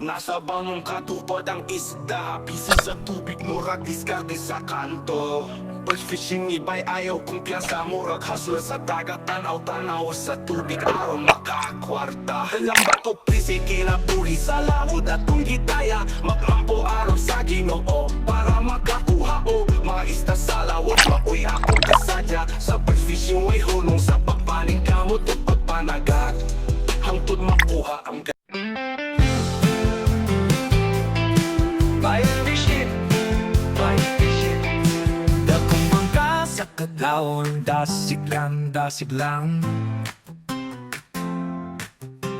Nasa bangong katupad ang isda, pisi sa tubig, murag diskarte sa kanto. Bird fishing, iba'y ayaw kumpiyansa, murag hustler sa dagat, tanaw-tanaw sa tubig, araw makakwarta. Lambat o prisi, kinabuhi sa lawod at kung gitaya, maglampo araw sa Ginoo para makakuha o mga isda sa lawod. Makuy ako kasadya sa bird fishing, way hunong sa pagpaning kamot at pagpanagat, hangtod makuha ang kadlaon, dasig lang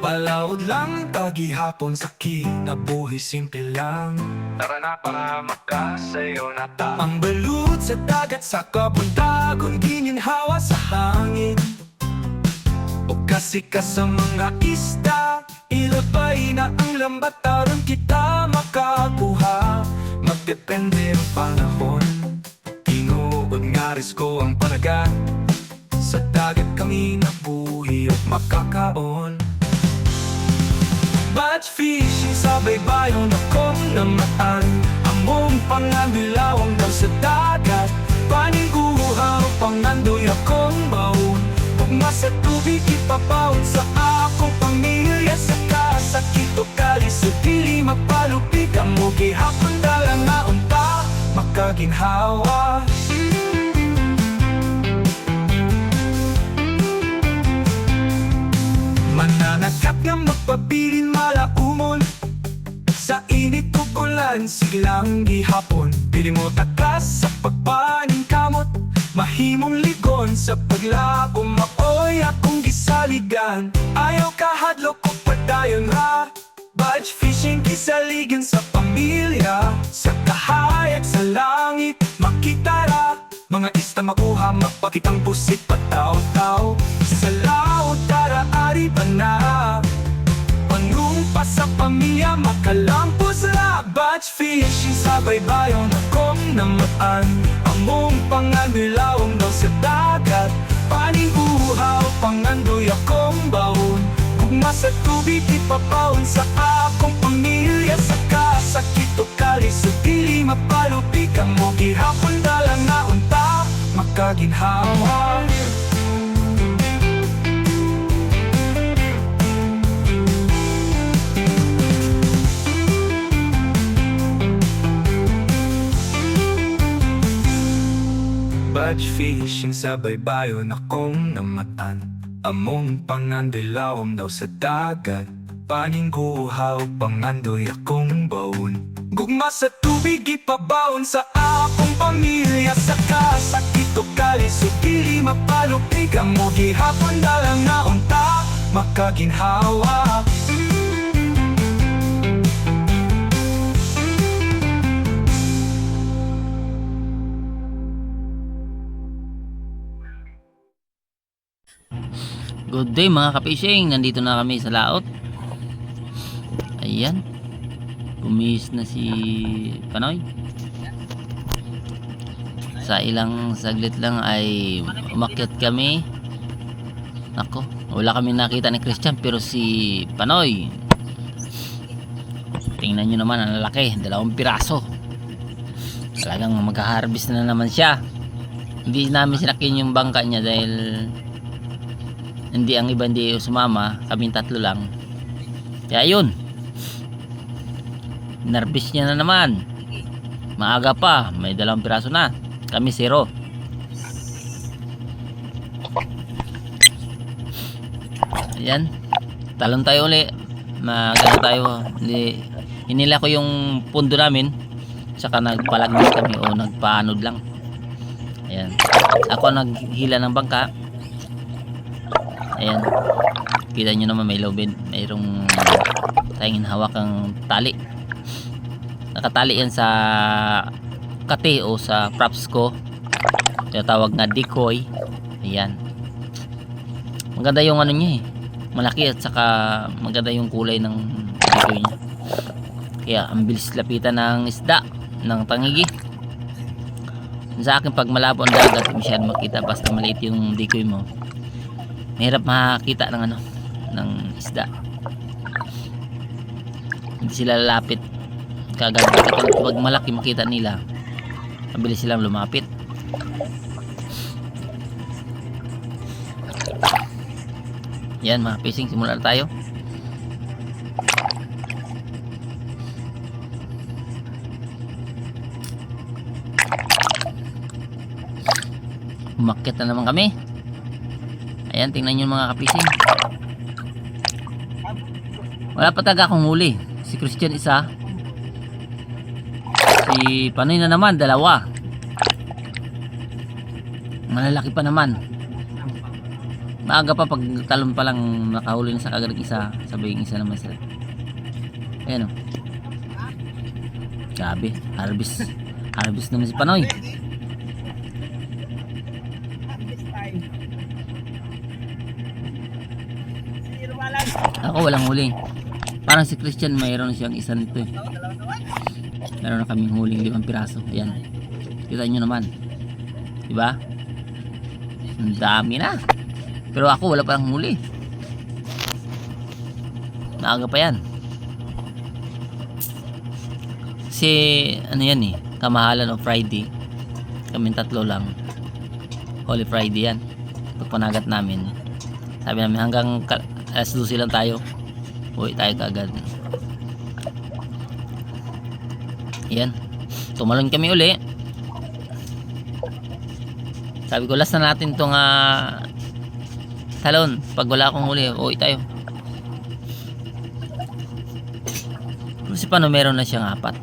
palawod lang, tagihapon sa kinabuhi, simple lang. Tara na para makasayo na ta. Ang balut sa dagat, sa kabuntagon, gininhawa sa hangin. O kasi ka sa mga isda, ilabay na ang lambat, taron kita makakuha. Magdepende ang panahon, ngaris ko ang panagat. Sa dagat kami nabuhi at makakaon. Batch fishing sa baybayon akong namataan. Among pangabilawang daw sa dagat, paniguhaw pangandoy akong baon. Pugma sa tubig ipapaon sa akong pamilya. Sa kasakit o kalis o dili mapalupig, ang mugi hapon dalang na unta makaginhawa. Mananagkat nga magpabilin malaumon sa init o ulan, siglang gihapon. Pili mo takas sa pagpaning kamot, mahimong ligon sa paglabo. Maoy akong gisaligan, ayaw kahadlok o padayon ra. Batch fishing kisaligan sa pamilya, sa kahayag sa langit makita ra. Mga isda makuha, magpakitang pusit pataw-taw. Sa laot tara ari pa na, panumpa sa pamilya makalampos ra. Batch fishing sa baybayon akong namaan. Among panganilawang daw sa dagat, paniguhaw pangandoy akong baon. Gugma sa tubig ipapaon sa akong pamilya. Sa kasakit o kalis o dili mapalupig, ang mugi hapon dalang na unta makaginhawa. Batch fishing sa baybayon akong namatan. Among pangandilawom daw sa dagat, paningguhaw pangandoy akong baon. Gugma sa tubig ipabaon sa akong pamilya. Sa kasakit o kalis o dili mapalupig, ang mugi hapon dalang na unta makaginhawa. Good day mga kapishing, nandito na kami sa laot. Ayan, bumis na si Panoy. Sa ilang saglit lang ay umakyat kami. Nako, wala kami nakita ni Christian, pero si Panoy, tingnan nyo naman, ang lalaki, 2 piraso. Talagang mag-harvest na naman siya. Hindi namin sinakin yung bangka niya dahil hindi, ang iba hindi sumama, kaming 3 lang. Kaya yun, nervous niya na naman. Maaga pa, may 2 piraso na, kami 0. Ayan, talon tayo uli. Magano tayo, hinila ko yung pundo namin, saka nagpalagnas kami o nagpaanod lang. Ayan, ako naghila ng bangka. Ayan, kita nyo naman may lobin, mayroong tayong hawakang tali. Nakatali yan sa kate o sa props ko, tinatawag na decoy. Ayan, maganda yung ano niya malaki, at saka maganda yung kulay ng decoy niya. Kaya ang bilis lapitan ng isda, ng tangigi. Sa akin, pag malabo ang dagat, masyadong makita. Basta maliit yung decoy mo, mahirap makakita ng ano, ng isda. Hindi sila lalapit kagad. Pag malaki makita nila, mabilis silang lumapit. Yan mga fishing, simula na tayo. Umakyat na naman kami. Ayan, tingnan nyo mga kapising. Wala pa talaga akong huli. Si Christian isa, si Panoy na naman dalawa. Malalaki pa naman. Maaga pa, pag talon pa lang nakahuli na sa kagad isa. Sabay yung isa naman sila. Ayan o. Grabe, harvest. Harvest naman si Panoy. Ako walang huli. Parang si Christian mayroon siyang isa nito eh. Meron na kaming huling 5 piraso. Ayan. Kita nyo naman. Diba? Ang dami na. Pero ako wala pa lang huli. Maaga pa yan. Kasi ano yan eh, kamahalan o Friday. Kaming 3 lang. Holy Friday yan. Pag panagat namin, sabi namin hanggang alas 12 lang tayo. Uwi tayo kagad. Ayan. Tumalon kami uli. Sabi ko last na natin tong talon. Pag wala akong huli, uwi tayo. Kasi paano meron na siyang 4.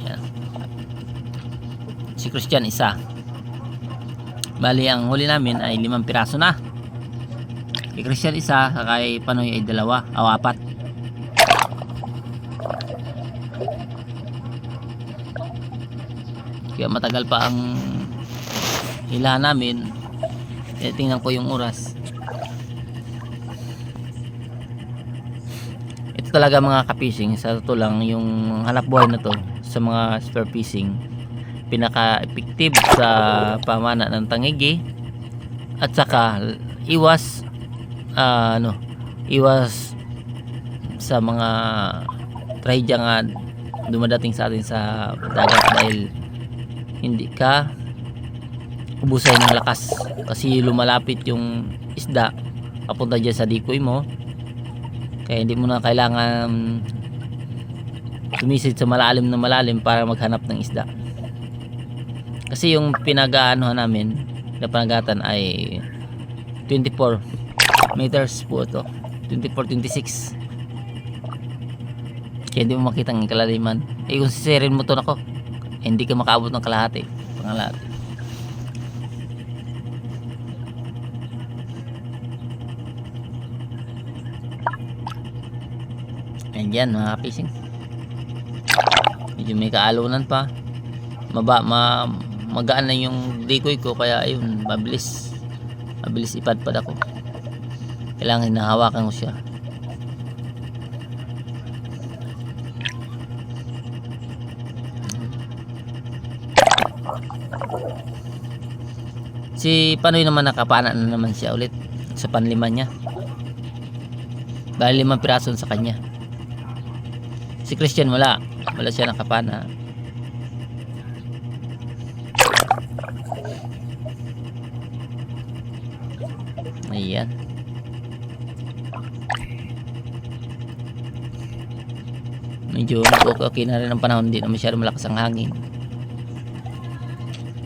Ayan. Si Christian isa. Bali ang huli namin ay 5 piraso na. Kay Christian isa, kay Panoy ay 2 o 4. Kaya matagal pa ang hilahan namin. Tingnan ko yung oras. Ito talaga mga ka-fishing, sa totoo lang yung hanap buhay na to sa mga spear fishing, pinaka-effective sa pamana ng tangigi at saka iwas iwas sa mga trahedya nga dumadating sa atin sa dagat dahil hindi ka ubusay ng lakas kasi lumalapit yung isda papunta dyan sa dikoy mo, kaya hindi mo na kailangan tumisid sa malalim na malalim para maghanap ng isda. Kasi yung pinag-aanohan namin na panagatan ay 24 meters po ito. 24-26. Kaya hindi mo makita ang kalaliman. Eh kung sisirin mo ito nako, hindi ka makaabot ng kalahati. Pangalahati. Ayan dyan mga fishing. Medyo may kaalunan pa. Magaan lang yung decoy ko, kaya ayun, mabilis ipadpad ako. Kailangan hinahawakan ko siya. Si Panoy naman nakapana na naman siya ulit sa panlima niya. Dahil 5 piraso sa kanya. Si Christian wala siya nakapana. Ayan. Medyo okay na rin ang panahon, hindi na masyado malakas ang hangin.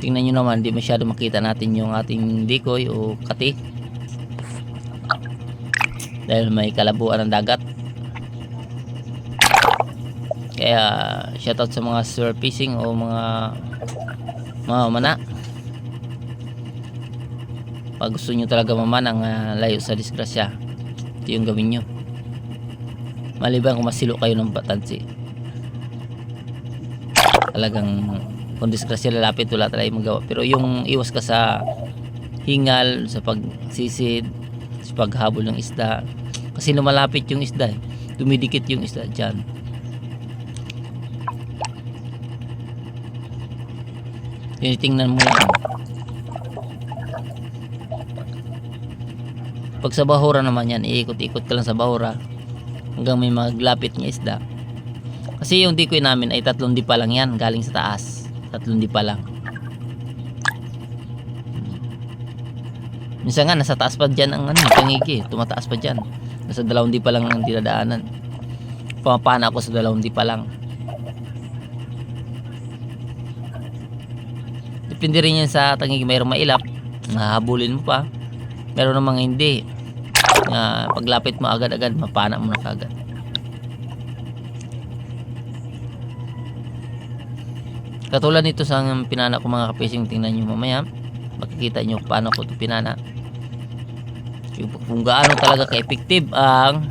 Tingnan nyo naman, hindi masyado makita natin yung ating decoy o kati dahil may kalabuan ng dagat. Kaya shoutout sa mga spear fishing o mga mamana. Pag gusto nyo talaga mamanang layo sa disgrasya, ito yung gawin nyo. Maliban kung masilo kayo ng batansi, talagang kung disgrasya lalapit, wala talagang magawa. Pero yung iwas ka sa hingal, sa pagsisid, sa paghabol ng isda, kasi lumalapit yung isda, dumidikit yung isda dyan. Tinitingnan mo lang. Pag sa bahura naman yan, iikot-ikot ka lang sa bahura hanggang may maglapit ng isda. Kasi yung decoy namin ay 3 dipa lang yan, galing sa taas. 3 dipa lang. Minsan nga nasa taas pa dyan ang tangigi, tumataas pa dyan. Nasa 2 dipa lang ang dinadaanan. Pumapana ako sa 2 dipa lang. Depende rin yan sa tangigi, mayroong mailap, nahabulin mo pa. Meron namang hindi, paglapit mo agad-agad, mapana mo na kagad. Katulad nito sa pinana ko mga kapising, tingnan nyo mamaya, makikita nyo paano ko ito pinana, kung gaano talaga ka-effective ang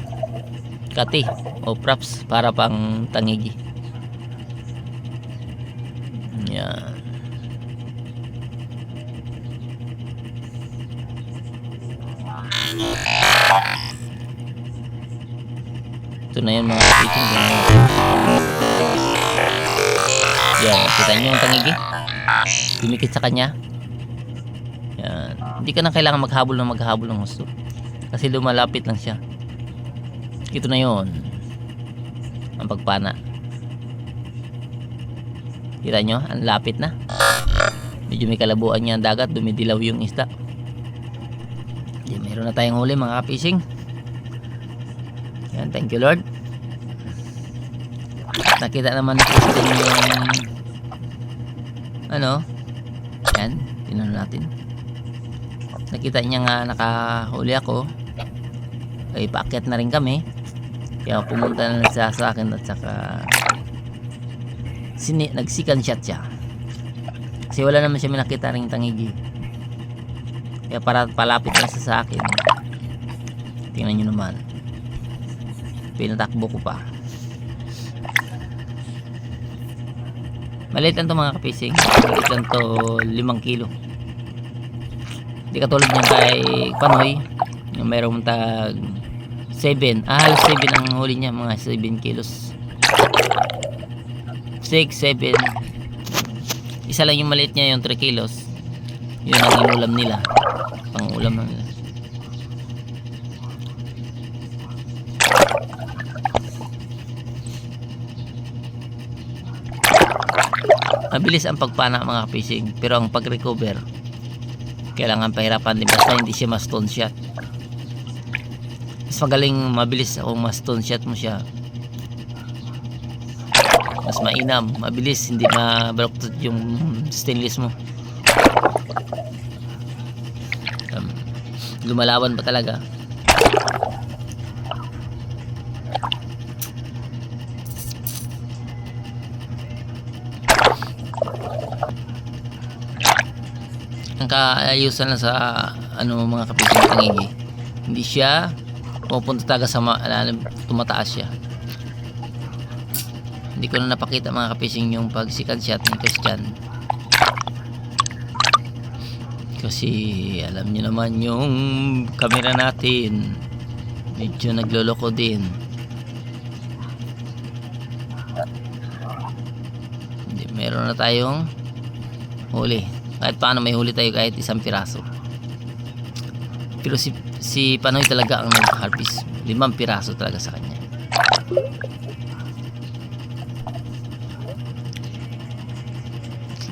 kati o props para pang tangigi. Yan. Ito na yun mga kapising. Yan, kita nyo yung tangigi, dumikit sa kanya. Yan. Hindi ka na kailangan maghabol ng gusto, kasi lumalapit lang siya. Ito na yun ang pagpana. Kita nyo, ang lapit na. Medyo may kalabuan niya ang dagat, dumidilaw yung isda. Yan, meron na tayong huli mga kapising. Yan, thank you Lord. Nakita naman natin yung yan, tinan natin. Nakita niya nga nakahuli ako, ay paakyat na rin kami, kaya pumunta na siya sa akin at saka nagsikan shot siya kasi wala naman siya nakita rin tangigi, kaya para palapit na siya sa akin. Tingnan nyo naman, pinatakbo ko pa. Maliit lang to mga kapising, maliit lang to, 5 kilo. Hindi katulad niya kay Panoy, yung mayroong tag 7, halos 7 ang huli niya, mga 7 kilos, 6, 7. Isa lang yung maliit niya, yung 3 kilos. Yun ang inulam nila, pang ulam na nila. Mabilis ang pagpana mga kapising, pero ang pag-recover kailangan pahirapan din, basta hindi siya ma-stone shot. Mas magaling, mabilis kung ma-stone shot mo siya, mas mainam, mabilis, hindi mabaluktot yung stainless mo. Lumalaban pa talaga. Ang kaayusan lang sa mga kapising tangigi, hindi siya pupunta talaga sa tumataas siya. Hindi ko na napakita mga kapising yung pagsikat shot ni Christian, kasi alam niyo naman yung camera natin medyo nagloloko din. Meron na tayong huli. Kahit paano may huli tayo, kahit 1 piraso. Pero si Panoy talaga ang nag-harvest, 5 piraso talaga sa kanya.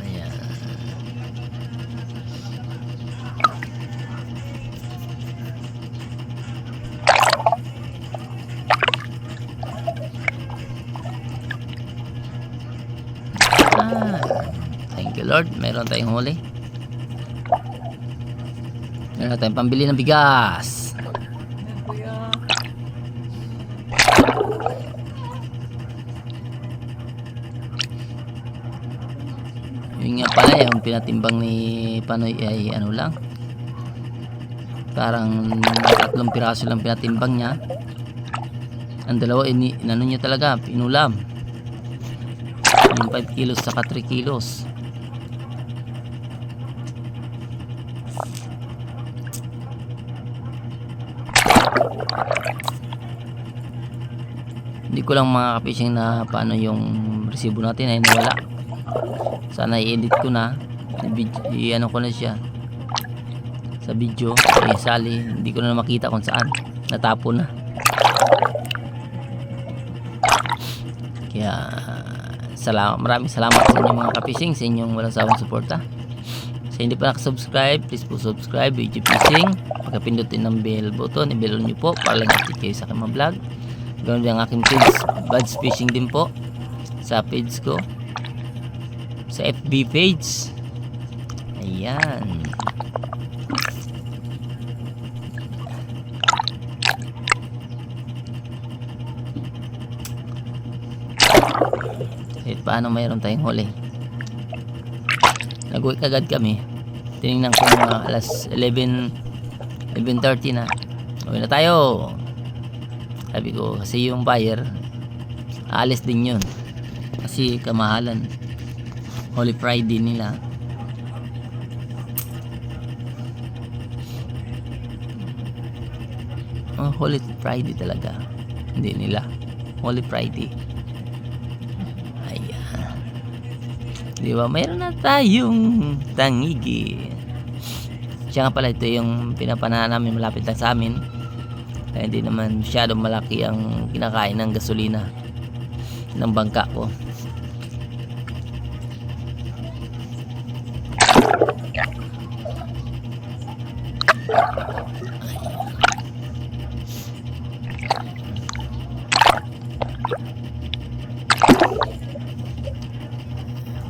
Ayan. Thank you Lord, meron tayong huli. Meron tayong pambili ng bigas. Yun nga pala, yung pinatimbang ni Panoy ay lang, parang 3 piraso lang pinatimbang niya. Ang dalawa inano niya talaga, pinulam. Yung 5 kilos saka 3 kilos. Hindi ko lang mga kapising na paano yung resibo natin ay nawala. Sana i-edit ko na, i-ano ko na siya. sa video. Sali, hindi ko na makita kung saan, natapon na. Kaya maraming salamat sa inyo mga kapising, sa inyong walang sawang suporta. Sa hindi pa nakasubscribe, please po subscribe YouTube Fishing. Pagkapindutin ng bell button, i-bell nyo po para lang update kayo sa aking mga vlog. Ganoon din ang aking page, Buds Fishing din po sa page ko, sa FB page. Ayan. Kahit paano mayroon tayong huli. Nag-wake agad kami. Tinignan ko mga alas 11:30 na. Uwi na tayo. Sabi ko kasi yung buyer aalis din yun. Kasi kamahalan. Holy Friday nila. Oh, Holy Friday talaga. Hindi nila. Holy Friday. Ayan. Di ba? Mayroon na tayong tangigi. Siya nga pala, ito yung pinapanahan namin malapit lang sa amin. Kaya hindi naman masyadong malaki ang kinakain ng gasolina ng bangka ko.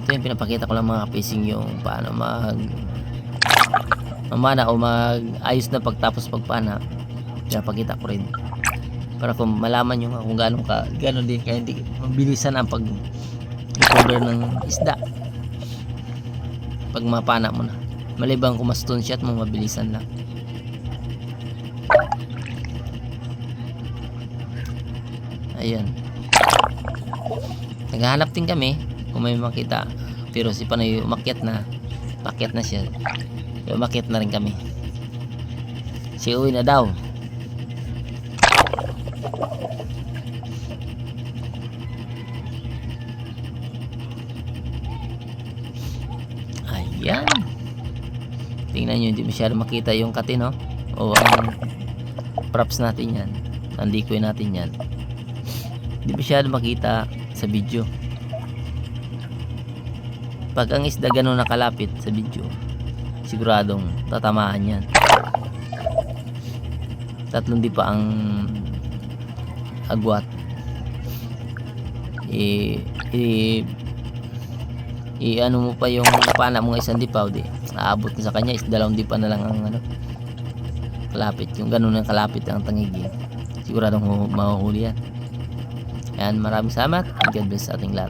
Ito yung pinapakita ko lang mga fishing, yung paano mamana o ayos na pagtapos pagpana. Pinapakita ko rin para kung malaman nyo kung gano'n din, kaya hindi mabilisan ang pag-recover ng isda pag mapana mo na. Malibang kung mas stone shot mo, mabilisan lang. Ayan, naghahanap din kami kung may makita, pero si Panoy umakyat na, pakyat na siya, kaya umakyat na rin kami. Si uwi na daw. Ayan, tingnan nyo, hindi masyado makita yung kati, no? O ang props natin yan, ang decoy natin yan, hindi masyado makita sa video. Pag ang isda ganun nakalapit sa video, siguradong tatamaan yan. Tatlong di pa ang agwat. Ano mo pa yung pana mo ng isang dipaw, di aabot na sa kanya is 2 dipa na lang ang kalapit. Yung ganun ang kalapit ang tangigi, siguradong mahuhuli yan. Ayan, maraming salamat. God bless sa ating lahat.